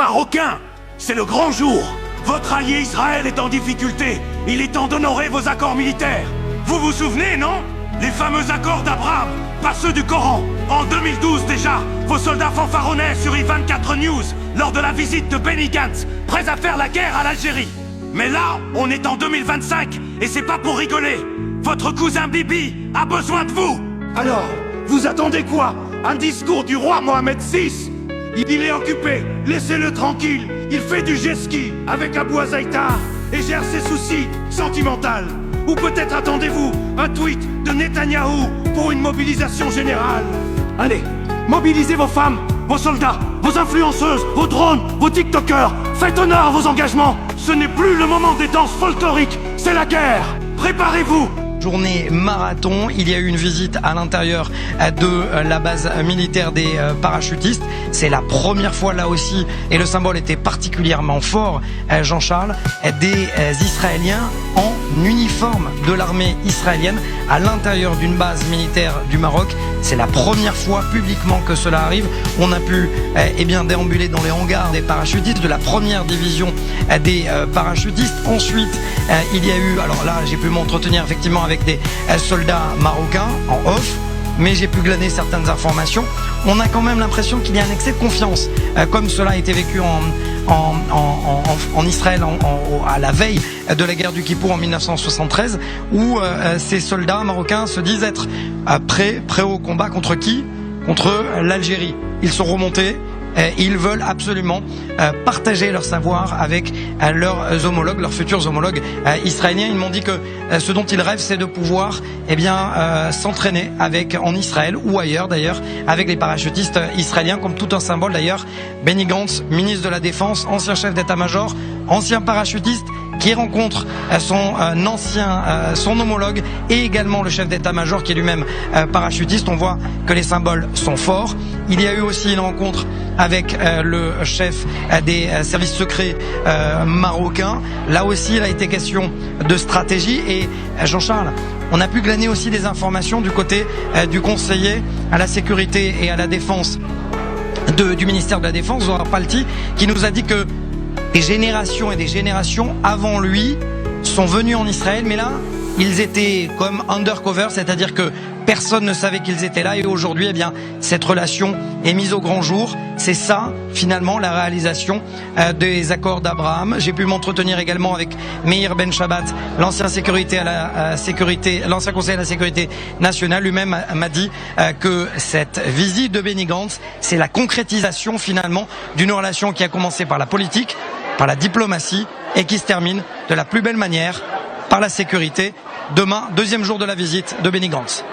Marocains, c'est le grand jour. Votre allié Israël est en difficulté. Il est temps d'honorer vos accords militaires. Vous vous souvenez, non? Les fameux accords d'Abraham, pas ceux du Coran. En 2012 déjà, vos soldats fanfaronnaient sur I24 News lors de la visite de Benny Gantz, prêts à faire la guerre à l'Algérie. Mais là, on est en 2025 et c'est pas pour rigoler. Votre cousin Bibi a besoin de vous. Alors, vous attendez quoi? Un discours du roi Mohamed VI? Il est occupé, laissez-le tranquille. Il fait du jet-ski avec Abou Azaïtar et gère ses soucis sentimentaux. Ou peut-être attendez-vous un tweet de Netanyahou pour une mobilisation générale. Allez, mobilisez vos femmes, vos soldats, vos influenceuses, vos drones, vos tiktokers. Faites honneur à vos engagements. Ce n'est plus le moment des danses folkloriques, c'est la guerre. Préparez-vous. Journée marathon, il y a eu une visite à l'intérieur de la base militaire des parachutistes. C'est la première fois là aussi, et le symbole était particulièrement fort, Jean-Charles, des Israéliens en uniforme de l'armée israélienne à l'intérieur d'une base militaire du Maroc. C'est la première fois publiquement que cela arrive. On a pu déambuler dans les hangars des parachutistes de la première division des parachutistes. Ensuite, il y a eu, alors là j'ai pu m'entretenir effectivement avec des soldats marocains en off, mais j'ai pu glaner certaines informations. On a quand même l'impression qu'il y a un excès de confiance, comme cela a été vécu en Israël à la veille de la guerre du Kippour en 1973, où ces soldats marocains se disent être prêts au combat contre qui? Contre l'Algérie. Ils sont remontés. Ils veulent absolument partager leur savoir avec leurs homologues, leurs futurs homologues israéliens. Ils m'ont dit que ce dont ils rêvent, c'est de pouvoir s'entraîner en Israël ou ailleurs d'ailleurs avec les parachutistes israéliens, comme tout un symbole d'ailleurs. Benny Gantz, ministre de la Défense, ancien chef d'état-major, ancien parachutiste, qui rencontre son homologue et également le chef d'état-major qui est lui-même parachutiste. On voit que les symboles sont forts. Il y a eu aussi une rencontre avec le chef des services secrets marocains. Là aussi, il a été question de stratégie. Et Jean-Charles, on a pu glaner aussi des informations du côté du conseiller à la sécurité et à la défense du ministère de la Défense, Zohar Palti, qui nous a dit que des générations et des générations avant lui sont venus en Israël, mais là, ils étaient comme undercover, c'est-à-dire que personne ne savait qu'ils étaient là, et aujourd'hui, cette relation est mise au grand jour. C'est ça, finalement, la réalisation des accords d'Abraham. J'ai pu m'entretenir également avec Meir Ben Shabbat, l'ancien l'ancien conseiller à la sécurité nationale. Lui-même m'a dit que cette visite de Benny Gantz, c'est la concrétisation, finalement, d'une relation qui a commencé par la politique, par la diplomatie, et qui se termine de la plus belle manière par la sécurité. Demain, deuxième jour de la visite de Benny Gantz.